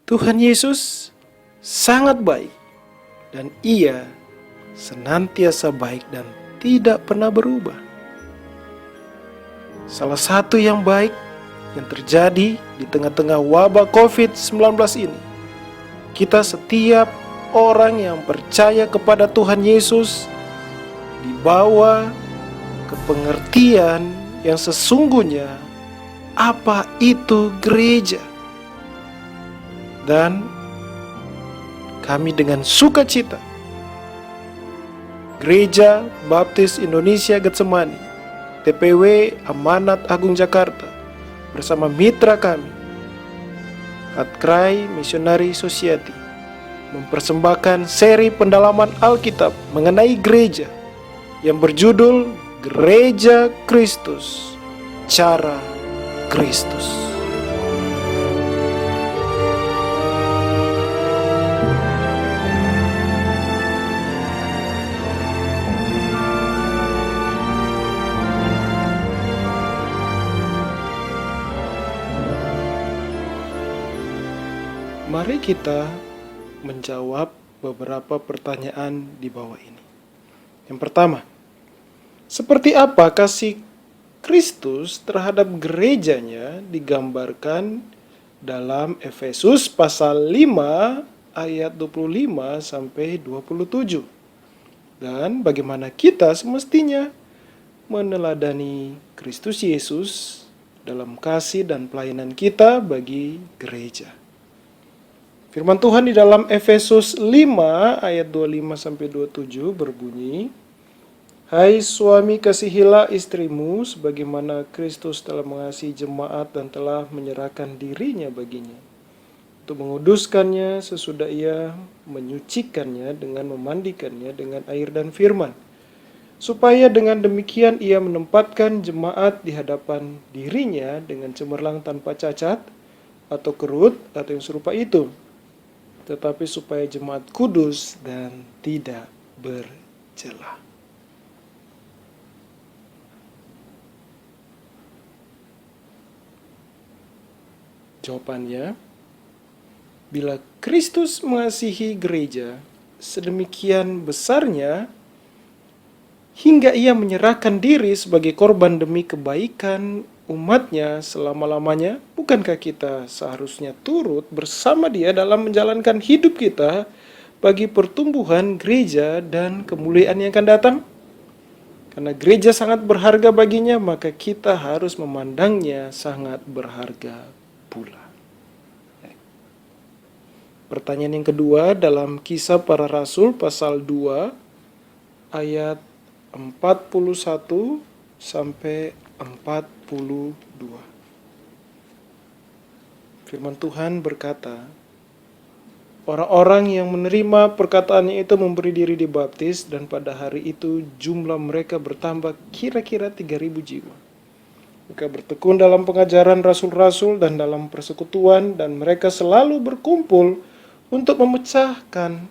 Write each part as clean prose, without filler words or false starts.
Tuhan Yesus sangat baik dan Ia senantiasa baik dan tidak pernah berubah. Salah satu yang baik yang terjadi di tengah-tengah wabah COVID-19 ini, kita setiap orang yang percaya kepada Tuhan Yesus dibawa ke pengertian yang sesungguhnya apa itu gereja. Dan kami dengan sukacita Gereja Baptis Indonesia Getsemani TPW Amanat Agung Jakarta bersama mitra kami Hatcry Missionary Society mempersembahkan seri pendalaman Alkitab mengenai gereja yang berjudul Gereja Kristus, Cara Kristus. Mari kita menjawab beberapa pertanyaan di bawah ini. Yang pertama, seperti apa kasih Kristus terhadap gerejanya digambarkan dalam Efesus pasal 5 ayat 25 sampai 27. Dan bagaimana kita semestinya meneladani Kristus Yesus dalam kasih dan pelayanan kita bagi gereja. Firman Tuhan di dalam Efesus 5 ayat 25 sampai 27 berbunyi, "Hai suami, kasihilah istrimu sebagaimana Kristus telah mengasihi jemaat dan telah menyerahkan dirinya baginya, untuk menguduskannya sesudah ia menyucikannya dengan memandikannya dengan air dan firman, supaya dengan demikian ia menempatkan jemaat di hadapan dirinya dengan cemerlang tanpa cacat atau kerut atau yang serupa itu, tetapi supaya jemaat kudus dan tidak bercela." Jawabannya, bila Kristus mengasihi gereja sedemikian besarnya hingga ia menyerahkan diri sebagai korban demi kebaikan umatnya selama-lamanya, bukankah kita seharusnya turut bersama dia dalam menjalankan hidup kita bagi pertumbuhan gereja dan kemuliaan yang akan datang? Karena gereja sangat berharga baginya, maka kita harus memandangnya sangat berharga pula. Pertanyaan yang kedua dalam Kisah Para Rasul pasal 2 ayat 41 sampai 42. Firman Tuhan berkata, orang-orang yang menerima perkataannya itu memberi diri dibaptis, dan pada hari itu jumlah mereka bertambah kira-kira 3.000 jiwa. Mereka bertekun dalam pengajaran rasul-rasul dan dalam persekutuan, dan mereka selalu berkumpul untuk memecahkan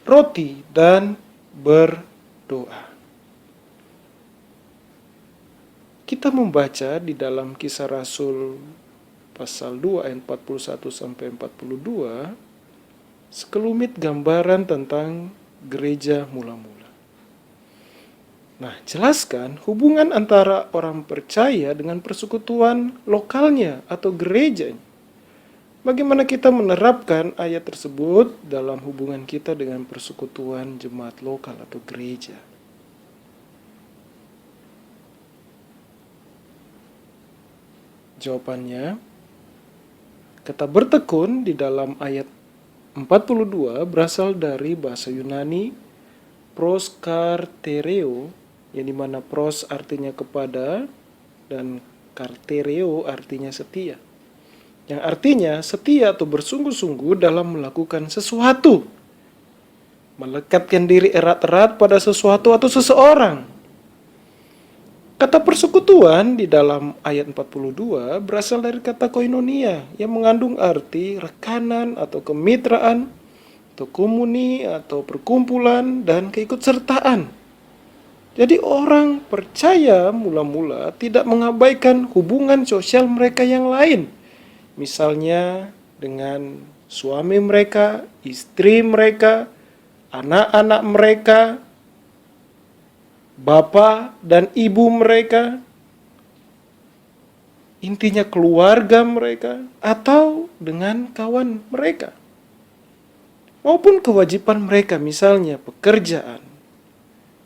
roti dan berdoa. Kita membaca di dalam Kisah Rasul pasal 2 ayat 41 sampai 42 sekelumit gambaran tentang gereja mula-mula. Nah, jelaskan hubungan antara orang percaya dengan persekutuan lokalnya atau gerejanya. Bagaimana kita menerapkan ayat tersebut dalam hubungan kita dengan persekutuan jemaat lokal atau gereja? Jawabannya, kata bertekun di dalam ayat 42 berasal dari bahasa Yunani proskartereo, yang dimana pros artinya kepada dan kartereo artinya setia. Yang artinya setia atau bersungguh-sungguh dalam melakukan sesuatu, melekatkan diri erat-erat pada sesuatu atau seseorang. Kata persekutuan di dalam ayat 42 berasal dari kata koinonia yang mengandung arti rekanan atau kemitraan, atau komuni atau perkumpulan dan keikutsertaan. Jadi orang percaya mula-mula tidak mengabaikan hubungan sosial mereka yang lain. Misalnya dengan suami mereka, istri mereka, anak-anak mereka, bapak dan ibu mereka, intinya keluarga mereka, atau dengan kawan mereka. Maupun kewajiban mereka, misalnya pekerjaan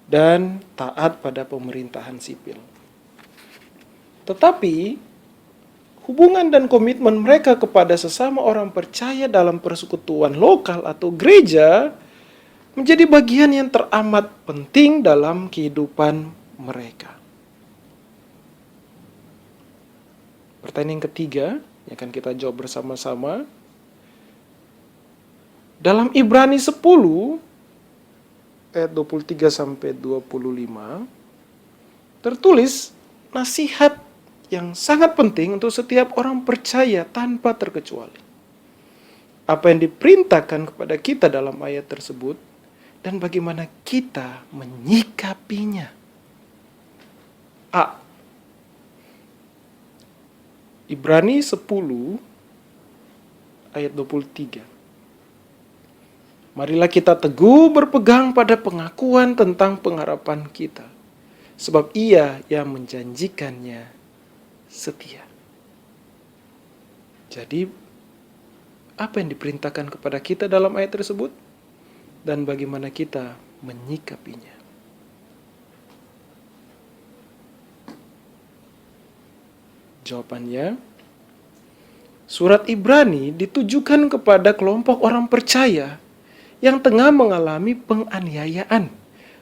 dan taat pada pemerintahan sipil. Tetapi hubungan dan komitmen mereka kepada sesama orang percaya dalam persekutuan lokal atau gereja menjadi bagian yang teramat penting dalam kehidupan mereka. Pertanyaan yang ketiga yang akan kita jawab bersama-sama. Dalam Ibrani 10 ayat 23 sampai 25 tertulis nasihat yang sangat penting untuk setiap orang percaya tanpa terkecuali. Apa yang diperintahkan kepada kita dalam ayat tersebut dan bagaimana kita menyikapinya. A. Ibrani 10 ayat 23. Marilah kita teguh berpegang pada pengakuan tentang pengharapan kita, sebab Ia yang menjanjikannya setia. Jadi, apa yang diperintahkan kepada kita dalam ayat tersebut dan bagaimana kita menyikapinya? Jawabannya, surat Ibrani ditujukan kepada kelompok orang percaya yang tengah mengalami penganiayaan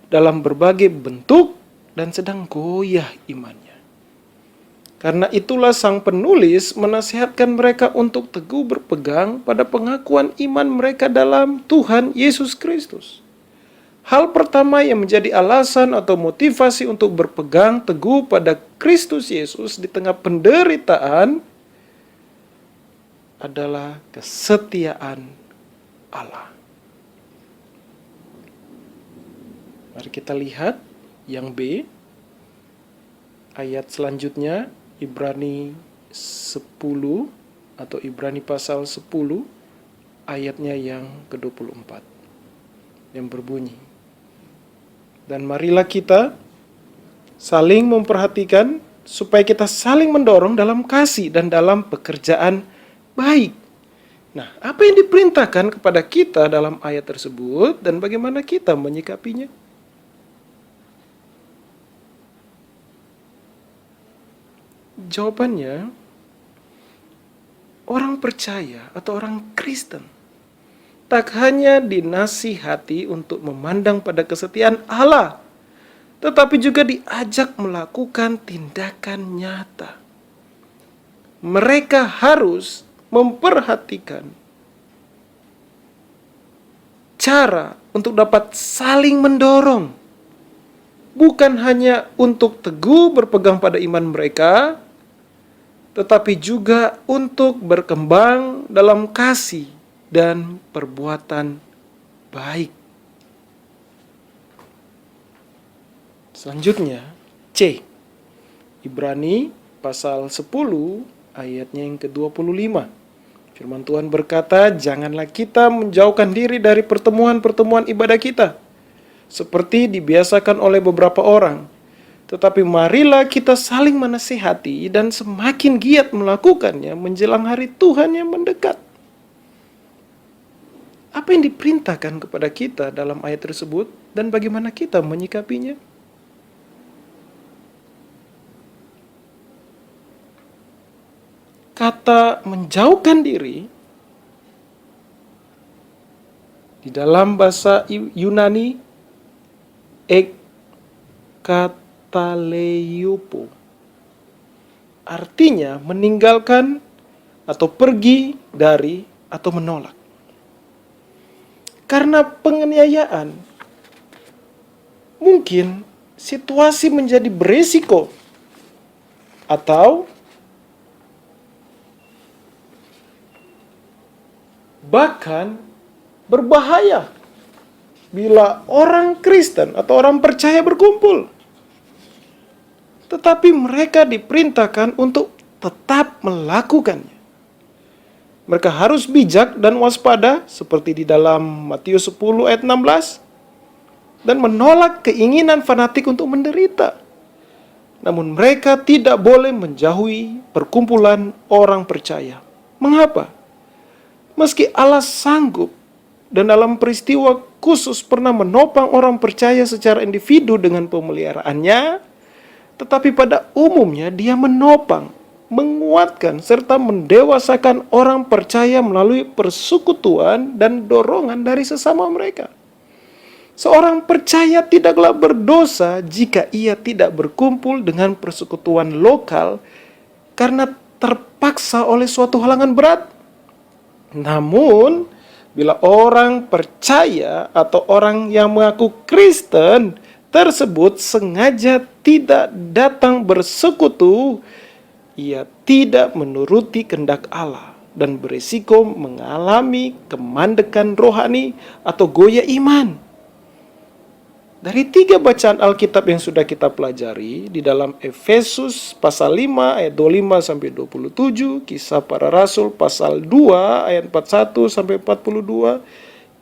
dalam berbagai bentuk dan sedang goyah imannya. Karena itulah sang penulis menasihatkan mereka untuk teguh berpegang pada pengakuan iman mereka dalam Tuhan Yesus Kristus. Hal pertama yang menjadi alasan atau motivasi untuk berpegang teguh pada Kristus Yesus di tengah penderitaan adalah kesetiaan Allah. Mari kita lihat yang B, ayat selanjutnya, Ibrani 10 atau Ibrani pasal 10 ayatnya yang ke-24 yang berbunyi, dan marilah kita saling memperhatikan supaya kita saling mendorong dalam kasih dan dalam pekerjaan baik. Nah, apa yang diperintahkan kepada kita dalam ayat tersebut dan bagaimana kita menyikapinya? Jawabannya, orang percaya atau orang Kristen tak hanya dinasihati untuk memandang pada kesetiaan Allah, tetapi juga diajak melakukan tindakan nyata. Mereka harus memperhatikan cara untuk dapat saling mendorong, bukan hanya untuk teguh berpegang pada iman mereka, tetapi juga untuk berkembang dalam kasih dan perbuatan baik. Selanjutnya, C. Ibrani pasal 10 ayatnya yang ke-25. Firman Tuhan berkata, janganlah kita menjauhkan diri dari pertemuan-pertemuan ibadah kita, seperti dibiasakan oleh beberapa orang. Tetapi marilah kita saling menasihati dan semakin giat melakukannya menjelang hari Tuhan yang mendekat. Apa yang diperintahkan kepada kita dalam ayat tersebut dan bagaimana kita menyikapinya? Kata menjauhkan diri di dalam bahasa Yunani ekkataleupo, artinya meninggalkan atau pergi dari atau menolak. Karena penganiayaan, mungkin situasi menjadi beresiko atau bahkan berbahaya bila orang Kristen atau orang percaya berkumpul. Tetapi mereka diperintahkan untuk tetap melakukannya. Mereka harus bijak dan waspada seperti di dalam Matius 10 ayat 16 dan menolak keinginan fanatik untuk menderita. Namun mereka tidak boleh menjauhi perkumpulan orang percaya. Mengapa? Meski Allah sanggup dan dalam peristiwa khusus pernah menopang orang percaya secara individu dengan pemeliharaannya, tetapi pada umumnya dia menopang, menguatkan, serta mendewasakan orang percaya melalui persekutuan dan dorongan dari sesama mereka. Seorang percaya tidaklah berdosa jika ia tidak berkumpul dengan persekutuan lokal karena terpaksa oleh suatu halangan berat. Namun, bila orang percaya atau orang yang mengaku Kristen tersebut sengaja tidak datang bersekutu, ia tidak menuruti kehendak Allah dan berisiko mengalami kemandekan rohani atau goyah iman. Dari 3 bacaan Alkitab yang sudah kita pelajari di dalam Efesus pasal 5 ayat 25 sampai 27, Kisah Para Rasul pasal 2 ayat 41 sampai 42,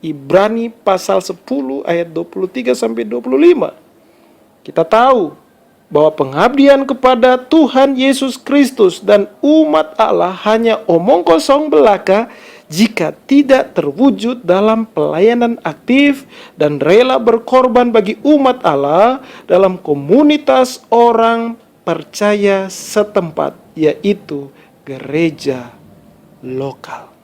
Ibrani pasal 10 ayat 23 sampai 25. Kita tahu bahwa pengabdian kepada Tuhan Yesus Kristus dan umat Allah hanya omong kosong belaka jika tidak terwujud dalam pelayanan aktif dan rela berkorban bagi umat Allah dalam komunitas orang percaya setempat, yaitu gereja lokal.